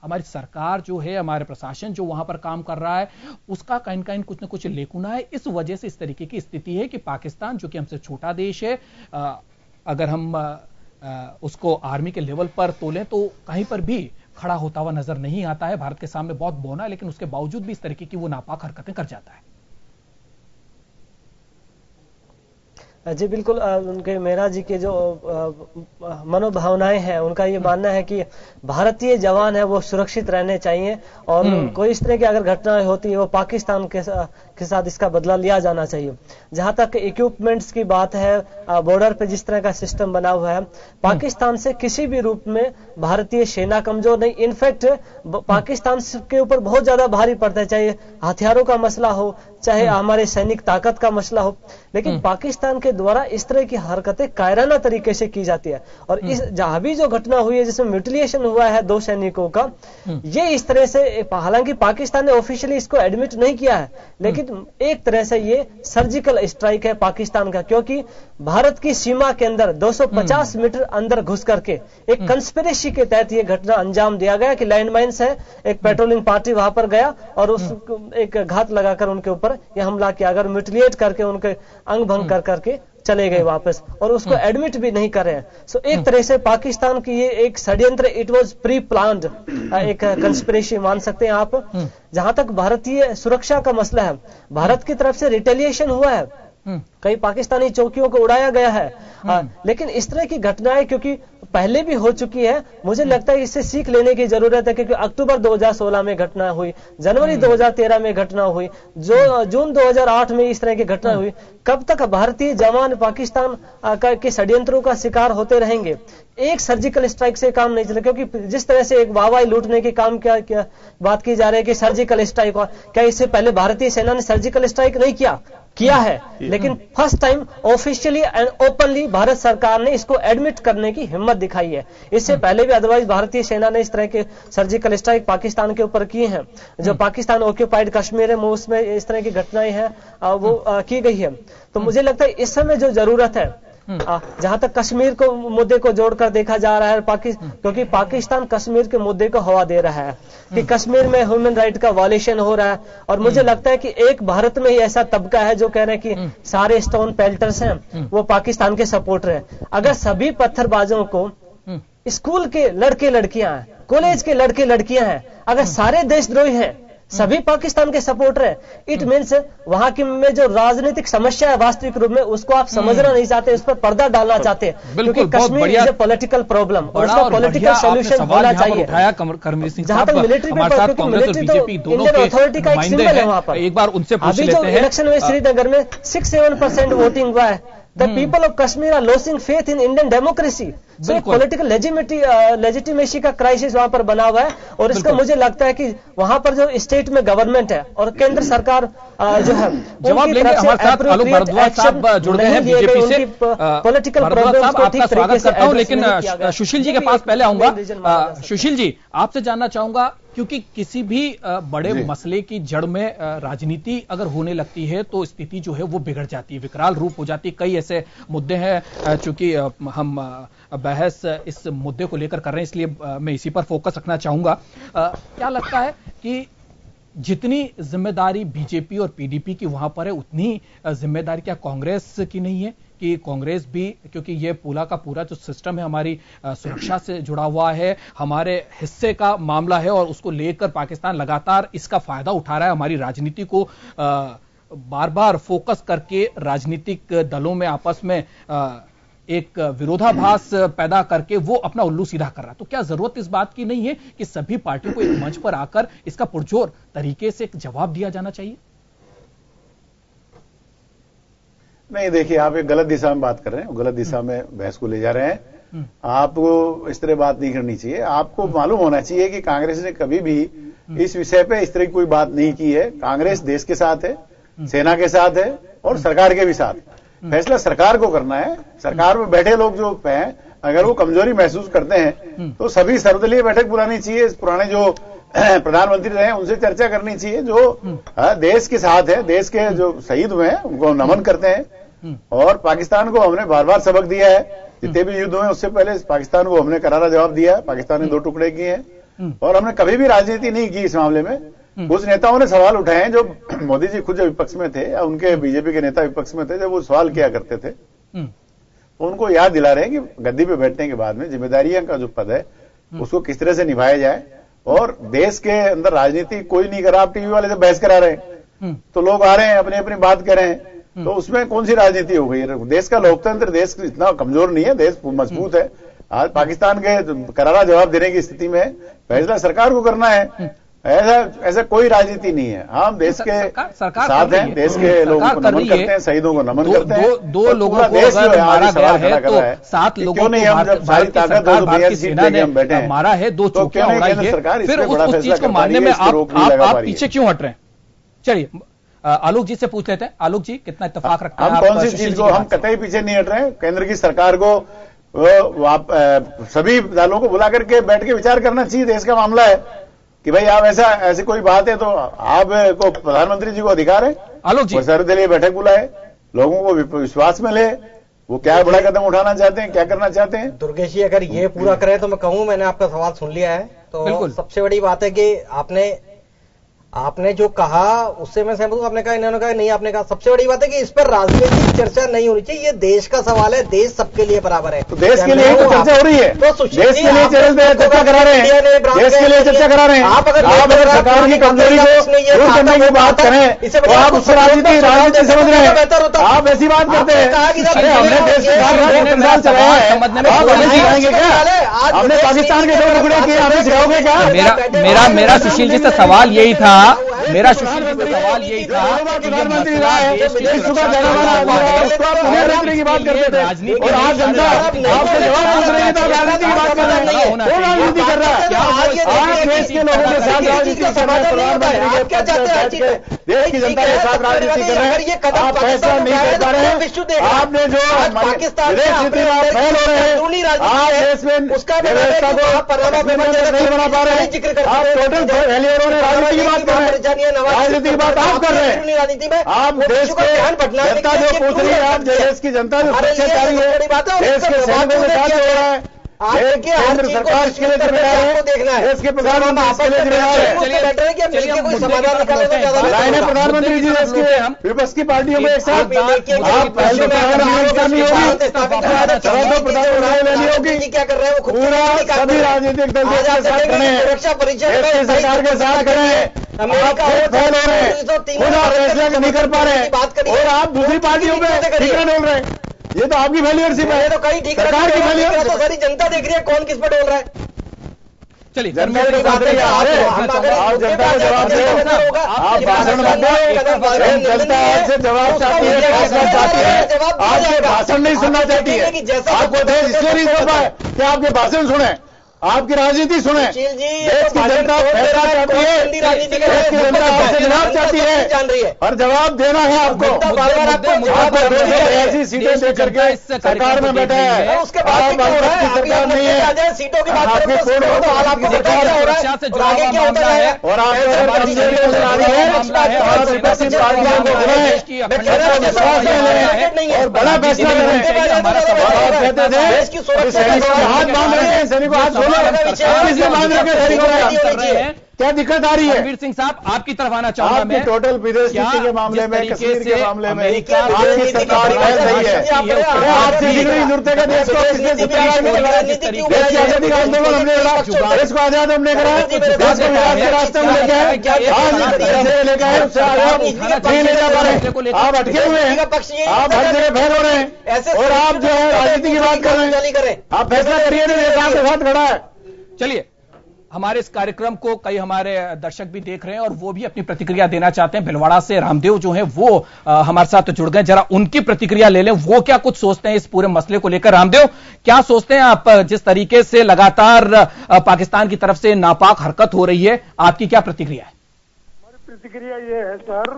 हमारी सरकार जो है, हमारे प्रशासन जो वहां पर काम कर रहा है, उसका कहीं कहीं कुछ न कुछ लेकुना है। इस वजह से इस तरीके की स्थिति है कि पाकिस्तान जो कि हमसे छोटा देश है, अगर हम उसको आर्मी के लेवल पर तोलें तो कहीं पर भी खड़ा होता हुआ नजर नहीं आता है। भारत के सामने बहुत बौना है, लेकिन उसके बावजूद भी इस तरीके की वो नापाक हरकतें कर जाता है। जी बिल्कुल, उनके मेहरा जी के जो मनोभावनाएं हैं, उनका ये मानना है कि भारतीय जवान है वो सुरक्षित रहने चाहिए और कोई इस तरह की अगर घटनाएं होती है वो पाकिस्तान के साथ इसका बदला लिया जाना चाहिए। जहां तक इक्विपमेंट्स की बात है, बॉर्डर पे जिस तरह का सिस्टम बना हुआ है, पाकिस्तान से किसी भी रूप में भारतीय सेना कमजोर नहीं, इनफैक्ट पाकिस्तान के ऊपर बहुत ज्यादा भारी पड़ता है, चाहे हथियारों का मसला हो, चाहे हमारे सैनिक ताकत का मसला हो, लेकिन पाकिस्तान के द्वारा इस तरह की हरकतें कायराना तरीके से की जाती है। और इस जहां भी जो घटना हुई है जिसमें म्यूटिलेशन हुआ है 2 सैनिकों का, ये इस तरह से, हालांकि पाकिस्तान ने ऑफिशियली इसको एडमिट नहीं किया है, लेकिन एक तरह से ये सर्जिकल स्ट्राइक है पाकिस्तान का, क्योंकि भारत की सीमा के अंदर 250 मीटर अंदर घुस करके एक कंस्पिरेसी के तहत ये घटना अंजाम दिया गया कि लैंडमाइंस है, एक पेट्रोलिंग पार्टी वहां पर गया और उस एक घात लगाकर उनके ऊपर यह हमला किया, अगर म्यूटिलेट करके उनके अंग भंग कर करके चले गए वापस, और उसको एडमिट भी नहीं कर रहे हैं। सो एक तरह से पाकिस्तान की ये एक षड्यंत्र, इट वाज प्री प्लान्ड, एक कंस्पिरेसी मान सकते हैं आप। जहां तक भारतीय सुरक्षा का मसला है, भारत की तरफ से रिटेलिएशन हुआ है, कई पाकिस्तानी चौकियों को उड़ाया गया है, लेकिन इस तरह की घटनाएं क्योंकि पहले भी हो चुकी है, मुझे लगता है इससे सीख लेने की जरूरत है, क्योंकि अक्टूबर 2016 में घटना हुई, जनवरी 2013 में घटना हुई, जो जून 2008 में इस तरह की घटना हुई। कब तक भारतीय जवान पाकिस्तान के षड्यंत्रों का शिकार होते रहेंगे? एक सर्जिकल स्ट्राइक से काम नहीं चले, क्योंकि जिस तरह से एक वाहवाही लूटने के काम क्या बात की जा रही है कि सर्जिकल स्ट्राइक, क्या इससे पहले भारतीय सेना ने सर्जिकल स्ट्राइक नहीं किया है, लेकिन first time officially and openly Bharat सरकार ने इसको एडमिट करने की हिम्मत दिखाई है। इससे पहले भी अदरवाइज भारतीय सेना ने इस तरह के सर्जिकल स्ट्राइक पाकिस्तान के ऊपर किए हैं। जो पाकिस्तान ऑक्यूपाइड कश्मीर है उसमें इस तरह की घटनाएं हैं वो की गई है। तो मुझे लगता है इस समय जो जरूरत है, जहां तक कश्मीर को मुद्दे को जोड़कर देखा जा रहा है, क्योंकि पाकिस्तान कश्मीर के मुद्दे को हवा दे रहा है कि कश्मीर में ह्यूमन राइट का वायलेशन हो रहा है, और मुझे लगता है कि एक भारत में ही ऐसा तबका है जो कह रहे हैं कि सारे स्टोन पेल्टर्स हैं वो पाकिस्तान के सपोर्टर हैं। अगर सभी पत्थरबाजों को स्कूल के लड़के लड़कियां हैं, कॉलेज के लड़के लड़कियां हैं, अगर सारे देशद्रोही हैं, सभी पाकिस्तान के सपोर्टर है, इट मीन्स वहां की में जो राजनीतिक समस्या है वास्तविक रूप में उसको आप समझना नहीं चाहते, उस पर पर्दा डालना चाहते हैं, क्योंकि Kashmir is a political problem और उसका पॉलिटिकल सोल्यूशन होना चाहिए। जहां तक मिलिट्री पे, क्योंकि मिलिट्री तो इंडियन अथॉरिटी का एक सिंबल है वहां पर। एक बार उनसे पूछ लेते हैं, अभी जो इलेक्शन में श्रीनगर में 6-7% वोटिंग हुआ है, The people of Kashmir are losing faith in Indian democracy. So एक पॉलिटिकल लेजिटिमेसी का क्राइसिस वहां पर बना हुआ है, और इसका मुझे लगता है कि वहां पर जो स्टेट में गवर्नमेंट है और केंद्र सरकार जो है, जवाब लेंगे। हमारे साथ आलोक भारद्वाज साहब जुड़ गए हैं बीजेपी से। पॉलिटिकल प्रॉब्लम्स को ठीक तरीके से, लेकिन सुशील जी के पास पहले आऊंगा। सुशील जी, आपसे जानना चाहूंगा, क्योंकि किसी भी बड़े मसले की जड़ में राजनीति अगर होने लगती है तो स्थिति जो है वो बिगड़ जाती है, विकराल रूप हो जाती है। कई ऐसे मुद्दे हैं, चूंकि हम बहस इस मुद्दे को लेकर कर रहे हैं, इसलिए मैं इसी पर फोकस रखना चाहूंगा। क्या लगता है कि जितनी जिम्मेदारी बीजेपी और पीडीपी की वहां पर है, उतनी जिम्मेदारी क्या कांग्रेस की नहीं है? कि कांग्रेस भी, क्योंकि ये पूरा का पूरा जो सिस्टम है हमारी सुरक्षा से जुड़ा हुआ है, हमारे हिस्से का मामला है, और उसको लेकर पाकिस्तान लगातार इसका फायदा उठा रहा है। हमारी राजनीति को बार बार फोकस करके राजनीतिक दलों में आपस में एक विरोधाभास पैदा करके वो अपना उल्लू सीधा कर रहा है। तो क्या जरूरत इस बात की नहीं है कि सभी पार्टियों को एक मंच पर आकर इसका पुरजोर तरीके से एक जवाब दिया जाना चाहिए? नहीं, देखिए, आप एक गलत दिशा में बात कर रहे हैं, गलत दिशा में बहस को ले जा रहे हैं। आपको इस तरह बात नहीं करनी चाहिए। आपको मालूम होना चाहिए कि कांग्रेस ने कभी भी इस विषय पे इस तरह की कोई बात नहीं की है। कांग्रेस देश के साथ है, सेना के साथ है और सरकार के भी साथ। फैसला सरकार को करना है। सरकार में बैठे लोग जो हैं, अगर वो कमजोरी महसूस करते हैं तो सभी सर्वदलीय बैठक बुलानी चाहिए। पुराने जो प्रधानमंत्री रहे उनसे चर्चा करनी चाहिए, जो देश के साथ है, देश के जो शहीद हुए हैं उनको नमन करते हैं। और पाकिस्तान को हमने बार बार सबक दिया है, जितने भी युद्ध हुए उससे पहले पाकिस्तान को हमने करारा जवाब दिया है। पाकिस्तान ने 2 टुकड़े किए हैं, और हमने कभी भी राजनीति नहीं की इस मामले में। कुछ नेताओं ने सवाल उठाए हैं, जो मोदी जी खुद जब विपक्ष में थे या उनके बीजेपी के नेता विपक्ष में थे, जब वो सवाल किया करते थे, तो उनको याद दिला रहे हैं कि गद्दी पे बैठने के बाद में जिम्मेदारियां का जो पद है उसको किस तरह से निभाया जाए। और देश के अंदर राजनीति कोई नहीं कर रहा। आप टीवी वाले जब बहस करा रहे हैं तो लोग आ रहे हैं, अपनी अपनी बात कर रहे हैं, तो उसमें कौन सी राजनीति हो गई? देश का लोकतंत्र, देश इतना कमजोर नहीं है, देश मजबूत है। आज पाकिस्तान के करारा जवाब देने की स्थिति में फैसला सरकार को करना है। ऐसा कोई राजनीति नहीं है। हम देश के साथ हैं, देश के लोगों को नमन करते हैं, शहीदों को नमन करते हैं। दो लोगों को अगर मारा गया है तो 7 लोगों को भारत की सरकार, भारत की सेना ने मारा है, 2 चौकियां उड़ाई है, फिर उस चीज को मानने में आप पीछे क्यों हट रहे हैं? चलिए आलोक जी से पूछ लेते हैं। आलोक जी, कितना इत्तेफाक रखते हैं? हम कौन सी चीज को, हम कतई पीछे नहीं हट रहे हैं। केंद्र की सरकार को आप सभी दलों को बुला करके बैठ के विचार करना चाहिए। देश का मामला है कि भाई आप ऐसी कोई बात है तो आपको प्रधानमंत्री जी को अधिकार है आलोक जी सर्वदलीय बैठक बुलाए, लोगों को विश्वास में ले, वो क्या बड़ा कदम उठाना चाहते हैं, क्या करना चाहते हैं। दुर्गेश जी, अगर ये पूरा करें तो मैं कहूं, मैंने आपका सवाल सुन लिया है, तो सबसे बड़ी बात है कि आपने जो कहा उससे मैं सहमत हूं। आपने कहा, इन्होंने कहा, नहीं आपने कहा। सबसे बड़ी बात है कि इस पर राजनीतिक चर्चा नहीं होनी चाहिए। ये देश का सवाल है, देश सबके लिए बराबर है। तो देश के लिए तो चर्चा हो रही है, तो देश के लिए चर्चा करा रहे हैं, देश के लिए चर्चा करा रहे हैं। आप अगर सरकार की कमजोरी को दूर करने की बात करें तो आप उससे राजनीति समझ रहे हैं। आप ऐसी बात करते हैं, हमने देश साल चलाया है, आप हमें सिखाएंगे क्या? हमने पाकिस्तान के 2 टुकड़े किए, हमें सिखाओगे क्या? मेरा सुशील जी से सवाल यही था, मेरा सुशील जी से सवाल यही था कि ये मसला देश की सुरक्षा की बात करते थे और आज जनता आपसे जवाब पूछ रही है तो राजनीति की बात कर रहे हैं। वो राजनीति कर रहा है। आज देश के लोगों के साथ राजनीति कर रहे हैं, देश की जनता के साथ राजनीति कर रहे हैं। आप फैसला नहीं कर पा रहे हैं। आपने जो विदेश नीति में आप फेल हो रहे हैं, आप देश में व्यवस्था को नहीं बना पा रहे हैं। आप टोटल फेलियर हो रहे हैं, राजनीति की बात कर रहे हैं, राजनीति की बात आप कर रहे हैं। आप देश के जनता जो पूछ रही है, आप देश की जनता जो सच्चाई है, देश के सैनिकों के साथ हो रहा है, केंद्र सरकार इसके लिए जिम्मेदार है, देश के प्रधानमंत्री इसके लिए जिम्मेदार है। प्रधानमंत्री जी देश के विपक्ष की पार्टियों में एक साथ आप पहले करनी होगी, प्रधानमंत्री लेनी होगी। पूरा सभी राजनीतिक दल के साथ करें, सरकार के साथ करें। आप फेल हो रहे हैं, खुद आप फैसला नहीं कर पा रहे हैं और आप दूसरी पार्टियों में ठीक डोल रहे हैं। ये तो आपकी फेलियरशिप है, तो कहीं ठीक सरकार की फेलियर। तो सारी जनता देख रही है कौन किस पर डोल रहा है। चलिए जनता की बात है, आप जनता को जवाब दो, आप भाषण मत दो। जनता आपसे जवाब चाहती है, फैसला चाहती है, आपसे भाषण नहीं सुनना चाहती है। आपको देश इसलिए नहीं सुन पाए कि आपके भाषण सुने, आपकी राजनीति सुने। देश की जनता फैसला चाहती है, देश की जनता आपसे जवाब चाहती है और जवाब देना है आपको। आपको 282 सीटें दे करके सरकार में बैठे हैं, उसके बाद सरकार नहीं है, सीटों की बात आपके करें तो आपको सरकार से जुड़ा हुआ मामला है और आप कमजोरी नजर आ रही है और विपक्षी पार्टियों को बुलाएं और बड़ा फैसला करें। आप कहते थे सैनिकों के हाथ बांध रहे हैं, सैनिकों हाथ खोलो, किसने बांध रखे सैनिकों कर रहे हैं? क्या दिक्कत आ रही है? रणवीर सिंह साहब, आपकी तरफ आना चाहूंगा मैं। टोटल विदेश नीति के मामले में, कश्मीर के मामले में आपकी सरकार फेल रही है। आपसे जिगरी जुड़ते का देश को किसने देश की आजादी का आंदोलन हमने लड़ा, देश को आजाद हमने कराया, देश को विकास के रास्ते में लेके आए, आज लेके आए, उससे आगे नहीं ले जा पा रहे। आप अटके हुए हैं, आप हर जगह फेल हो रहे हैं और आप जो है राजनीति की बात कर रहे हैं। आप फैसला करिए, नेता के साथ खड़ा है। चलिए, हमारे इस कार्यक्रम को कई हमारे दर्शक भी देख रहे हैं और वो भी अपनी प्रतिक्रिया देना चाहते हैं। भिलवाड़ा से रामदेव जो है वो हमारे साथ जुड़ गए, जरा उनकी प्रतिक्रिया ले लें, वो क्या कुछ सोचते हैं इस पूरे मसले को लेकर। रामदेव, क्या सोचते हैं आप, जिस तरीके से लगातार पाकिस्तान की तरफ से नापाक हरकत हो रही है, आपकी क्या प्रतिक्रिया है? हमारी प्रतिक्रिया ये है सर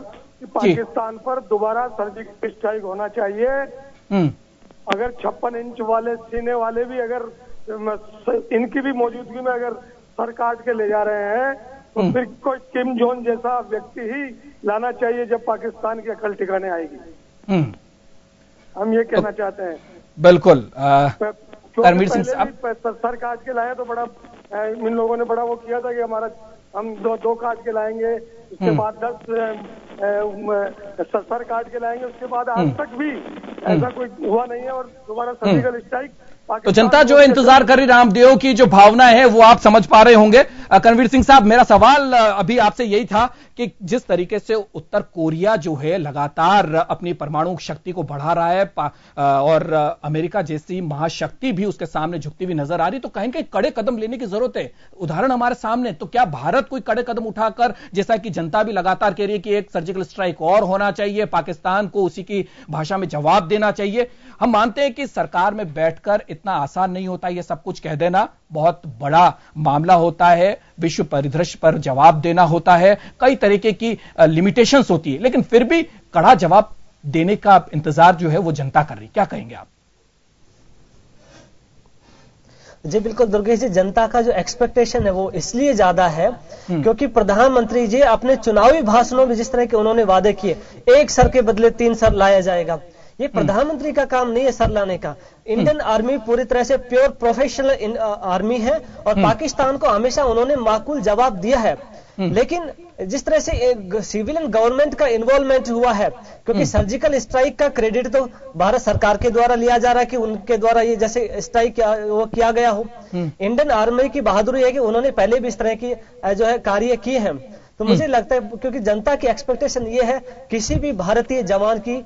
कि पाकिस्तान पर दोबारा सर्जिकल स्ट्राइक होना चाहिए। अगर 56 इंच वाले सीने वाले भी अगर इनकी भी मौजूदगी में अगर सर काट के ले जा रहे हैं तो फिर कोई किम जोन जैसा व्यक्ति ही लाना चाहिए जब पाकिस्तान की अकल ठिकाने आएगी। हम ये कहना चाहते हैं। बिल्कुल। रणवीर सिंह साहब, सर काट के लाए तो बड़ा इन लोगों ने बड़ा वो किया था कि हमारा हम दो काट के लाएंगे, उसके बाद 10 सर काट के लाएंगे, उसके बाद आज तक भी ऐसा कोई हुआ नहीं है। और दोबारा सर्जिकल स्ट्राइक, तो जनता जो इंतजार कर रही रामदेव की जो भावना है वो आप समझ पा रहे होंगे। करणवीर सिंह साहब, मेरा सवाल अभी आपसे यही था कि जिस तरीके से उत्तर कोरिया जो है लगातार अपनी परमाणु शक्ति को बढ़ा रहा है और अमेरिका जैसी महाशक्ति भी उसके सामने झुकती हुई नजर आ रही, तो कहीं कहीं कड़े कदम लेने की जरूरत है। उदाहरण हमारे सामने, तो क्या भारत कोई कड़े कदम उठाकर, जैसा कि जनता भी लगातार कह रही है कि एक सर्जिकल स्ट्राइक और होना चाहिए, पाकिस्तान को उसी की भाषा में जवाब देना चाहिए। हम मानते हैं कि सरकार में बैठकर इतना आसान नहीं होता, यह सब कुछ कह देना बहुत बड़ा मामला होता है, विश्व परिदृश्य पर जवाब देना होता है, कई तरीके की लिमिटेशंस होती है, लेकिन फिर भी कड़ा जवाब देने का इंतजार जो है वो जनता कर रही। क्या कहेंगे आप? जी बिल्कुल दुर्गेश जी, जनता का जो एक्सपेक्टेशन है वो इसलिए ज्यादा है क्योंकि प्रधानमंत्री जी अपने चुनावी भाषणों में जिस तरह के उन्होंने वादे किए, 1 सर के बदले 3 सर लाया जाएगा, ये प्रधानमंत्री का काम नहीं है सर लाने का। इंडियन आर्मी पूरी तरह से प्योर प्रोफेशनल आर्मी है और पाकिस्तान को हमेशा उन्होंने माकूल जवाब दिया है। लेकिन जिस तरह से सिविलियन गवर्नमेंट का इन्वॉल्वमेंट हुआ है, क्योंकि सर्जिकल स्ट्राइक का क्रेडिट तो भारत सरकार के द्वारा लिया जा रहा है कि उनके द्वारा ये जैसे स्ट्राइक वो किया गया हो। इंडियन आर्मी की बहादुरी है कि उन्होंने पहले भी इस तरह की जो है कार्य किए हैं। तो मुझे लगता है क्योंकि जनता की एक्सपेक्टेशन ये है किसी भी भारतीय जवान की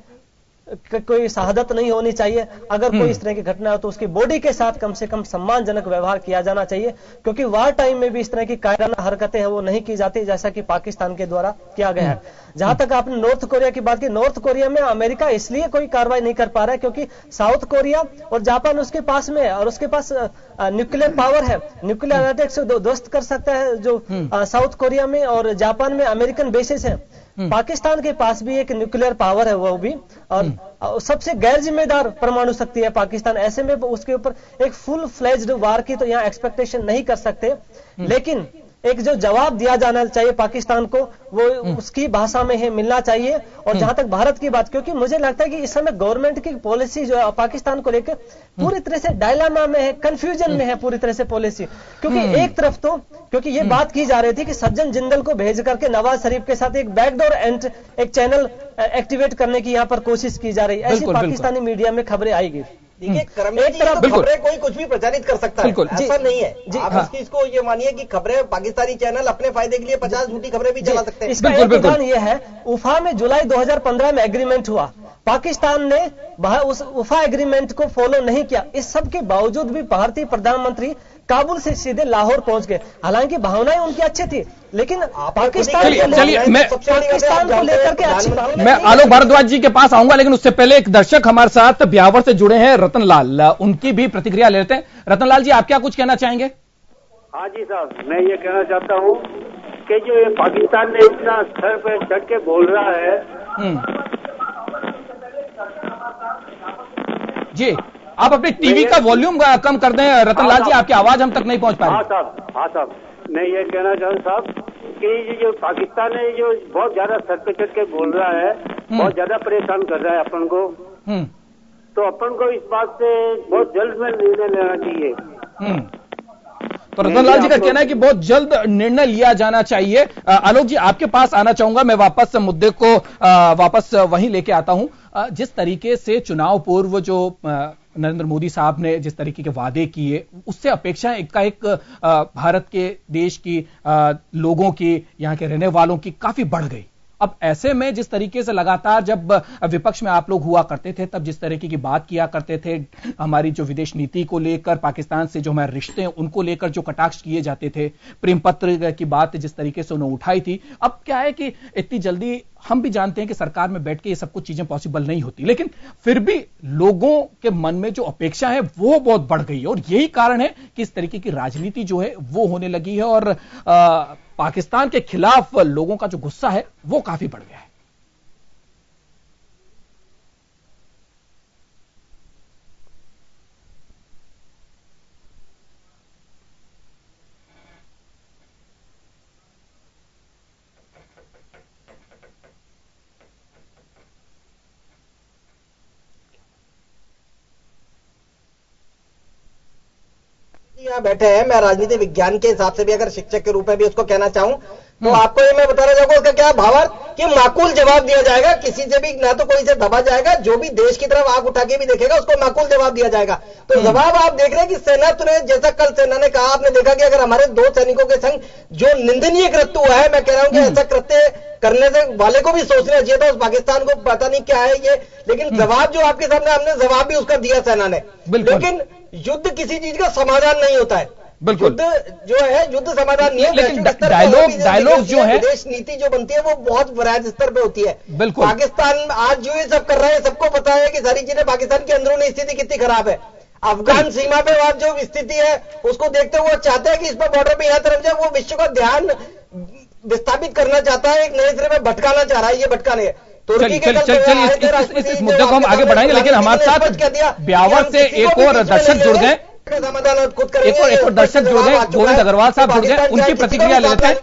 कोई शहादत नहीं होनी चाहिए। अगर कोई इस तरह की घटना हो तो उसकी बॉडी के साथ कम से कम सम्मानजनक व्यवहार किया जाना चाहिए, क्योंकि वार टाइम में भी इस तरह की कायराना हरकतें हैं वो नहीं की जाती जैसा कि पाकिस्तान के द्वारा किया गया है। जहां तक आपने नॉर्थ कोरिया की बात की, नॉर्थ कोरिया में अमेरिका इसलिए कोई कार्रवाई नहीं कर पा रहा है क्योंकि साउथ कोरिया और जापान उसके पास में है और उसके पास न्यूक्लियर पावर है, न्यूक्लियर अटैक से ध्वस्त कर सकता है जो साउथ कोरिया में और जापान में अमेरिकन बेसिस है। पाकिस्तान के पास भी एक न्यूक्लियर पावर है वो भी, और सबसे गैर जिम्मेदार परमाणु शक्ति है पाकिस्तान। ऐसे में उसके ऊपर एक फुल फ्लेज्ड वार की तो यहाँ एक्सपेक्टेशन नहीं कर सकते, लेकिन एक जो जवाब दिया जाना चाहिए पाकिस्तान को वो उसकी भाषा में है मिलना चाहिए। और जहां तक भारत की बात, क्योंकि मुझे लगता है कि इस समय गवर्नमेंट की पॉलिसी जो है पाकिस्तान को लेकर पूरी तरह से डायलामा में है, कंफ्यूजन में है पूरी तरह से पॉलिसी। क्योंकि एक तरफ तो क्योंकि ये बात की जा रही थी कि सज्जन जिंदल को भेज करके नवाज शरीफ के साथ एक बैकडोर एक चैनल एक्टिवेट करने की यहाँ पर कोशिश की जा रही है, ऐसी पाकिस्तानी मीडिया में खबरें आई गई। एक तरफ खबरें कोई कुछ भी प्रचारित कर सकता है, ऐसा नहीं है जी। आप इस चीज को ये मानिए कि खबरें पाकिस्तानी चैनल अपने फायदे के लिए 50 झूठी खबरें भी चला सकते हैं। इसका एक उदाहरण ये है, उफा में जुलाई 2015 में एग्रीमेंट हुआ, पाकिस्तान ने उस उफा एग्रीमेंट को फॉलो नहीं किया। इस सब के बावजूद भी भारतीय प्रधानमंत्री काबुल से सीधे लाहौर पहुंच गए। हालांकि भावनाएं उनकी अच्छी थी, लेकिन पाकिस्तान को लेकर के अच्छी भावना। मैं आलोक भारद्वाज जी के पास आऊंगा, लेकिन उससे पहले एक दर्शक हमारे साथ ब्यावर से जुड़े हैं, रतनलाल, उनकी भी प्रतिक्रिया ले लेते हैं। रतनलाल जी, आप क्या कुछ कहना चाहेंगे? हाँ जी साहब, मैं ये कहना चाहता हूँ कि जो ये पाकिस्तान ने इतना सर पे चढ़ के बोल रहा है जी, आप अपने टीवी का वॉल्यूम कम कर दें रतनलाल जी, आपकी आवाज हम तक नहीं पहुंच पा रही। हाँ साहब, मैं ये कहना चाहूँ साहब कि ये जो पाकिस्तान है जो बहुत ज्यादा सर पे चढ़ के बोल रहा है, बहुत ज्यादा परेशान कर रहा है अपन को, तो अपन को इस बात से बहुत जल्द में निर्णय लेना चाहिए। तो रतनलाल जी का कहना है कि बहुत जल्द निर्णय लिया जाना चाहिए। आलोक जी, आपके पास आना चाहूंगा, मैं वापस मुद्दे को वापस वहीं लेके आता हूं। जिस तरीके से चुनाव पूर्व जो नरेंद्र मोदी साहब ने जिस तरीके के वादे किए, उससे अपेक्षाएं एक भारत के देश की लोगों की, यहां के रहने वालों की काफी बढ़ गई। अब ऐसे में जिस तरीके से लगातार जब विपक्ष में आप लोग हुआ करते थे, तब जिस तरीके की बात किया करते थे, हमारी जो विदेश नीति को लेकर, पाकिस्तान से जो हमारे रिश्ते हैं उनको लेकर जो कटाक्ष किए जाते थे, प्रेम पत्र की बात जिस तरीके से उन्होंने उठाई थी, अब क्या है कि इतनी जल्दी हम भी जानते हैं कि सरकार में बैठ के ये सब कुछ चीजें पॉसिबल नहीं होती, लेकिन फिर भी लोगों के मन में जो अपेक्षा है वो बहुत बढ़ गई है। और यही कारण है कि इस तरीके की राजनीति जो है वो होने लगी है और पाकिस्तान के खिलाफ लोगों का जो गुस्सा है वो काफी बढ़ गया है। यहाँ बैठे हैं, मैं राजनीति विज्ञान के हिसाब से भी अगर शिक्षक के रूप में भी उसको कहना चाहूं तो आपको ये मैं बताना चाहूंगा उसका क्या भावार्थ कि माकूल जवाब दिया जाएगा, किसी से भी ना तो कोई से दबा जाएगा, जो भी देश की तरफ आंख उठा के भी देखेगा उसको माकूल जवाब दिया जाएगा। तो जवाब आप देख रहे हैं कि सेना तुरंत, जैसा कल सेना ने कहा, आपने देखा कि अगर हमारे 2 सैनिकों के संग जो निंदनीय कृत्य हुआ है, मैं कह रहा हूं कि ऐसा कृत्य करने से वाले को भी सोचना चाहिए था, उस पाकिस्तान को पता नहीं क्या है ये, लेकिन जवाब जो आपके सामने, हमने जवाब भी उसका दिया सेना ने। लेकिन युद्ध किसी चीज का समाधान नहीं होता है, युद्ध जो है युद्ध समाधान नहीं है। लेकिन डायलॉग जो है, विदेश नीति जो बनती है वो बहुत वृहद स्तर पे होती है। बिल्कुल, पाकिस्तान आज जो ये सब कर रहा है सबको पता है कि सारी चीजें पाकिस्तान की अंदरूनी स्थिति कितनी खराब है। अफगान सीमा पे आज जो स्थिति है उसको देखते हुए वो चाहते हैं कि इस पर बॉर्डर पे यहाँ तरफ जाए, वो विश्व का ध्यान विस्थापित करना चाहता है, एक नए सिरे में भटकाना चाह रहा है, ये भटकाने तुर्की के इस मुद्दे को हम आगे बढ़ाएंगे, लेकिन हमारे साथ ब्यावर से एक और दर्शक जुड़ गए, समाधान खुद करेंगे। एक और दर्शक जुड़ गए, गोविंद अग्रवाल साहब जुड़ गए, उनकी प्रतिक्रिया ले लेते हैं।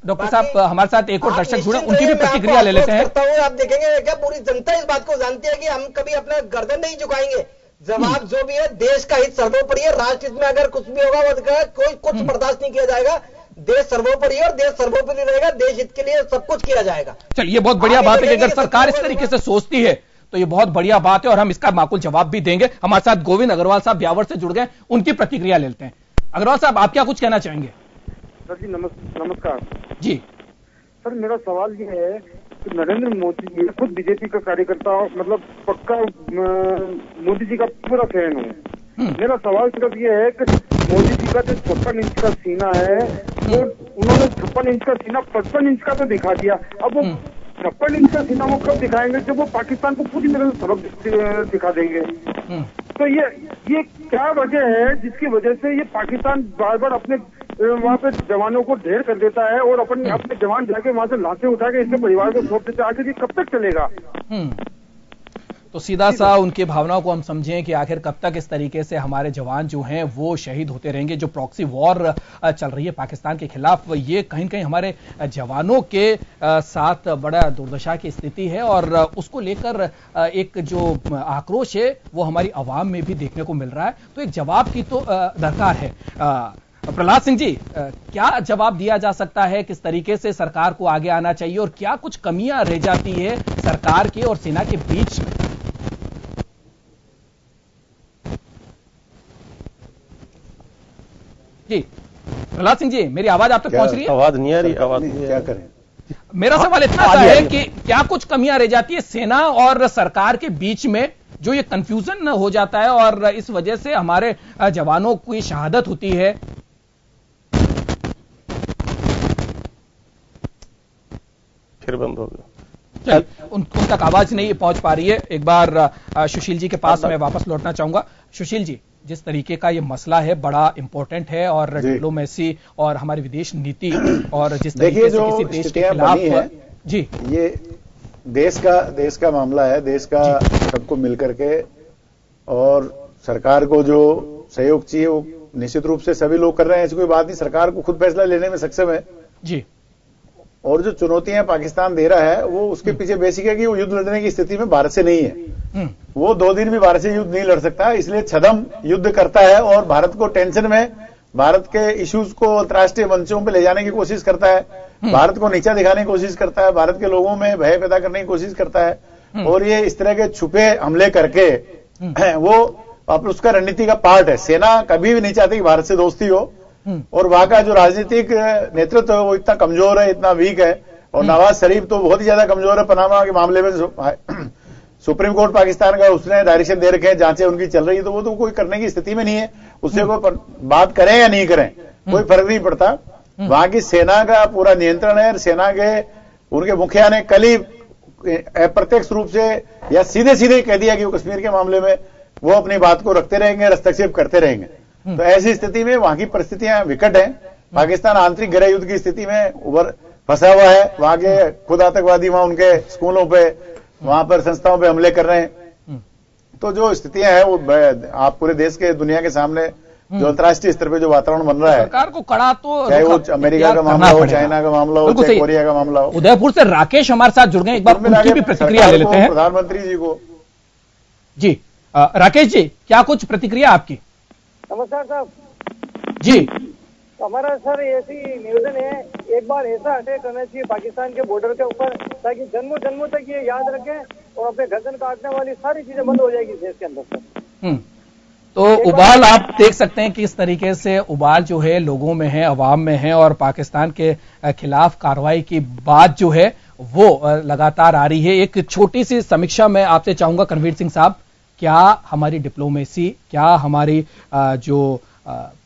डॉक्टर साहब हमारे साथ एक और दर्शक जुड़े, उनकी भी प्रतिक्रिया ले लेते हैं। आप देखेंगे क्या पूरी जनता इस बात को जानती है कि हम कभी अपना गर्दन नहीं झुकाएंगे। जवाब जो भी है, देश का हित सर्वोपरि है, राष्ट्र हित में अगर कुछ भी होगा वो कोई कुछ बर्दाश्त नहीं किया जाएगा। देश सर्वोपरि है और देश सर्वोपरि रहेगा, देश हित के लिए सब कुछ किया जाएगा। चलिए, बहुत बढ़िया बात है कि अगर सरकार इस तरीके से सोचती है तो ये बहुत बढ़िया बात है और हम इसका माकूल जवाब भी देंगे। हमारे साथ गोविंद अग्रवाल साहब ब्यावर से जुड़ गए, उनकी प्रतिक्रिया लेते हैं। अग्रवाल साहब, आप क्या कुछ कहना चाहेंगे? सर जी नमस्कार जी। सर, मेरा सवाल ये है कि नरेंद्र मोदी जी, खुद बीजेपी का कार्यकर्ता, मतलब पक्का मोदी जी का पूरा फैन हूँ। मेरा सवाल सिर्फ ये है कि मोदी जी का जो 56 इंच का सीना है, तो उन्होंने 56 इंच का सीना 55 इंच का तो दिखा दिया। अब वो 56 इंच का सीना वो कब दिखाएंगे जब वो पाकिस्तान को पूरी तरह से सबक दिखा देंगे? तो ये क्या वजह है जिसकी वजह से ये पाकिस्तान बार बार अपने वहाँ पे जवानों को ढेर कर देता है और अपने जवान जाके वहाँ से लाशें उठा के इसके परिवार को सौंप देते हैं? आखिर ये कब तक चलेगा? तो सीधा सा उनकी भावनाओं को हम समझें कि आखिर कब तक इस तरीके से हमारे जवान जो हैं वो शहीद होते रहेंगे। जो प्रॉक्सी वॉर चल रही है पाकिस्तान के खिलाफ, ये कहीं न कहीं हमारे जवानों के साथ बड़ा दुर्दशा की स्थिति है और उसको लेकर एक जो आक्रोश है वो हमारी आवाम में भी देखने को मिल रहा है। तो एक जवाब की तो दरकार है। प्रहलाद सिंह जी, क्या जवाब दिया जा सकता है? किस तरीके से सरकार को आगे आना चाहिए और क्या कुछ कमियां रह जाती है सरकार के और सेना के बीच में? जी प्रहलाद सिंह जी, मेरी आवाज आप तक पहुंच रही है? आवाज नहीं आ रही, आवाज क्या करें? मेरा सवाल इतना सा है कि क्या कुछ कमियां रह जाती है सेना और सरकार के बीच में, जो ये कंफ्यूजन हो जाता है और इस वजह से हमारे जवानों की शहादत होती है? फिर बंद हो गया, चल उन तक आवाज नहीं पहुंच पा रही है। एक बार सुशील जी के पास मैं वापस लौटना चाहूंगा। सुशील जी, जिस तरीके का ये मसला है बड़ा इंपॉर्टेंट है और डिप्लोमेसी और हमारी विदेश नीति और जिस तरीके से किसी देश के खिलाफ जी, ये देश का मामला है, देश का सबको मिलकर के और सरकार को जो सहयोग चाहिए वो निश्चित रूप से सभी लोग कर रहे हैं, ऐसी कोई बात नहीं। सरकार को खुद फैसला लेने में सक्षम है जी। और जो चुनौतियां पाकिस्तान दे रहा है वो उसके पीछे बेसिक है कि वो युद्ध लड़ने की स्थिति में भारत से नहीं है। वो 2 दिन भी भारत से युद्ध नहीं लड़ सकता, इसलिए छदम युद्ध करता है और भारत को टेंशन में, भारत के इश्यूज को अंतर्राष्ट्रीय मंचों पर ले जाने की कोशिश करता है, भारत को नीचा दिखाने की कोशिश करता है, भारत के लोगों में भय पैदा करने की कोशिश करता है और ये इस तरह के छुपे हमले करके वो उसका रणनीति का पार्ट है। सेना कभी भी नहीं चाहती कि भारत से दोस्ती हो और वहां का जो राजनीतिक नेतृत्व है वो इतना कमजोर है, इतना वीक है और नवाज शरीफ तो बहुत ही ज्यादा कमजोर है। पनामा के मामले में सुप्रीम कोर्ट पाकिस्तान का उसने डायरेक्शन दे रखे हैं, जांचें उनकी चल रही है, तो वो तो कोई करने की स्थिति में नहीं है। उससे कोई बात करें या नहीं करें कोई फर्क नहीं पड़ता। वहां की सेना का पूरा नियंत्रण है। सेना के उनके मुखिया ने कल ही अप्रत्यक्ष रूप से या सीधे सीधे कह दिया कि वो कश्मीर के मामले में वो अपनी बात को रखते रहेंगे, हस्तक्षेप करते रहेंगे। तो ऐसी स्थिति में वहां की परिस्थितियां विकट हैं। पाकिस्तान आंतरिक गृह युद्ध की स्थिति में फंसा हुआ है। वहां के खुद आतंकवादी वहां उनके स्कूलों पे, वहां पर संस्थाओं पे हमले कर रहे हैं। तो जो स्थितियां हैं वो आप पूरे देश के दुनिया के सामने जो अंतर्राष्ट्रीय स्तर पे जो वातावरण बन रहा है, सरकार को कड़ा तो चाहे वो अमेरिका का मामला हो, चाइना का मामला हो, चाहे कोरिया का मामला हो। उदयपुर से राकेश हमारे साथ जुड़ गए, एक बार उनकी भी प्रतिक्रिया ले लेते हैं। प्रधानमंत्री जी को जी राकेश जी, क्या कुछ प्रतिक्रिया आपकी? नमस्कार साहब जी। हमारा सर ऐसी निवेदन है, एक बार ऐसा अटैक करना चाहिए पाकिस्तान के बॉर्डर के ऊपर, ताकि जन्मों जन्मों तक ये याद रखें और अपने गर्दन काटने वाली सारी चीजें बंद हो जाएगी देश के अंदर सर। तो उबाल आप देख सकते हैं कि इस तरीके से उबाल जो है लोगों में है, अवाम में है, और पाकिस्तान के खिलाफ कार्रवाई की बात जो है वो लगातार आ रही है। एक छोटी सी समीक्षा मैं आपसे चाहूंगा करणवीर सिंह साहब, क्या हमारी डिप्लोमेसी, क्या हमारी जो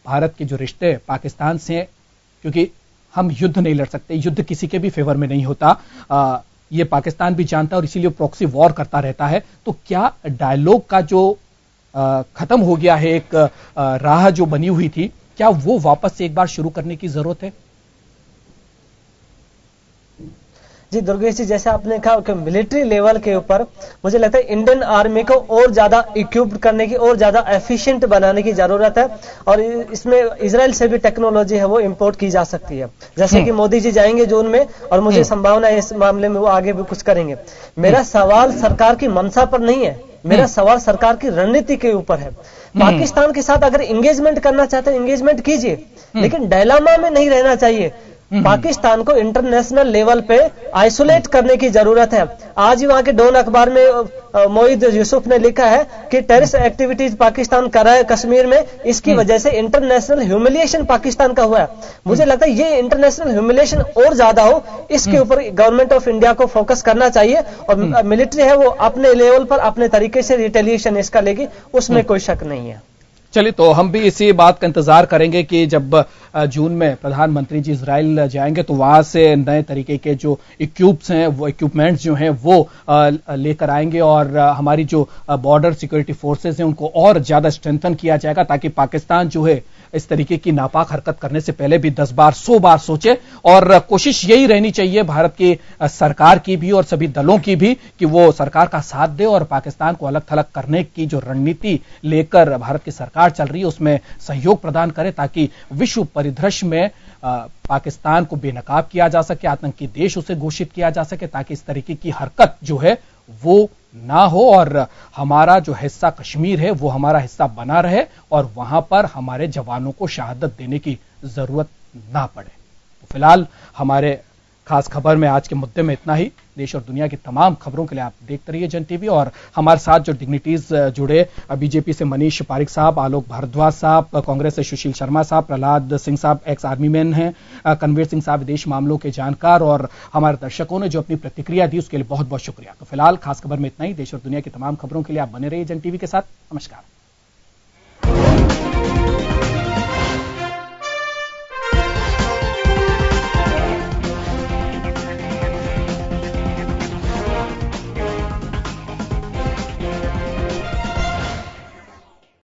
भारत के जो रिश्ते पाकिस्तान से, क्योंकि हम युद्ध नहीं लड़ सकते, युद्ध किसी के भी फेवर में नहीं होता, ये पाकिस्तान भी जानता है और इसीलिए प्रॉक्सी वॉर करता रहता है, तो क्या डायलॉग का जो खत्म हो गया है, एक राह जो बनी हुई थी, क्या वो वापस से एक बार शुरू करने की जरूरत है? जी दुर्गेश जी, जैसे आपने कहा कि मिलिट्री लेवल के ऊपर मुझे लगता है इंडियन आर्मी को और ज्यादा इक्विप्ड करने की और ज्यादा एफिशिएंट बनाने की जरूरत है, और इसमें इजराइल से भी टेक्नोलॉजी है वो इंपोर्ट की जा सकती है, जैसे कि मोदी जी जाएंगे जून में, और मुझे संभावना है इस मामले में वो आगे भी कुछ करेंगे। मेरा सवाल सरकार की मंशा पर नहीं है, मेरा सवाल सरकार की रणनीति के ऊपर है। पाकिस्तान के साथ अगर एंगेजमेंट करना चाहते हैं एंगेजमेंट कीजिए, लेकिन डायलामा में नहीं रहना चाहिए। पाकिस्तान को इंटरनेशनल लेवल पे आइसोलेट करने की जरूरत है। आज ही वहां के डॉन अखबार में मोईद यूसुफ ने लिखा है कि टेररिस्ट एक्टिविटीज पाकिस्तान कर रहा है कश्मीर में, इसकी वजह से इंटरनेशनल ह्यूमिलिएशन पाकिस्तान का हुआ है। मुझे लगता है ये इंटरनेशनल ह्यूमिलिएशन और ज्यादा हो, इसके ऊपर गवर्नमेंट ऑफ इंडिया को फोकस करना चाहिए, और मिलिट्री है वो अपने लेवल पर अपने तरीके से रिटेलिएशन इसका लेगी, उसमें कोई शक नहीं है। चलिए, तो हम भी इसी बात का इंतजार करेंगे कि जब जून में प्रधानमंत्री जी इजराइल जाएंगे तो वहां से नए तरीके के जो इक्विपमेंट्स जो हैं वो लेकर आएंगे, और हमारी जो बॉर्डर सिक्योरिटी फोर्सेस हैं उनको और ज्यादा स्ट्रेंथन किया जाएगा, ताकि पाकिस्तान जो है इस तरीके की नापाक हरकत करने से पहले भी 10 बार 100 बार सोचे। और कोशिश यही रहनी चाहिए भारत की सरकार की भी और सभी दलों की भी कि वो सरकार का साथ दे और पाकिस्तान को अलग थलग करने की जो रणनीति लेकर भारत की सरकार चल रही है उसमें सहयोग प्रदान करे, ताकि विश्व परिदृश्य में पाकिस्तान को बेनकाब किया जा सके, आतंकी देश उसे घोषित किया जा सके, ताकि इस तरीके की हरकत जो है वो ना हो, और हमारा जो हिस्सा कश्मीर है वो हमारा हिस्सा बना रहे, और वहां पर हमारे जवानों को शहादत देने की जरूरत ना पड़े। तो फिलहाल हमारे खास खबर में आज के मुद्दे में इतना ही। देश और दुनिया की तमाम खबरों के लिए आप देखते रहिए जन टीवी, और हमारे साथ जो डिग्निटीज जुड़े, बीजेपी से मनीष पारिक साहब, आलोक भारद्वाज साहब, कांग्रेस से सुशील शर्मा साहब, प्रहलाद सिंह साहब एक्स आर्मी मैन हैं, करणवीर सिंह साहब विदेश मामलों के जानकार, और हमारे दर्शकों ने जो अपनी प्रतिक्रिया दी उसके लिए बहुत बहुत शुक्रिया। तो फिलहाल खास खबर में इतना ही। देश और दुनिया की तमाम खबरों के लिए आप बने रहिए जन टीवी के साथ। नमस्कार।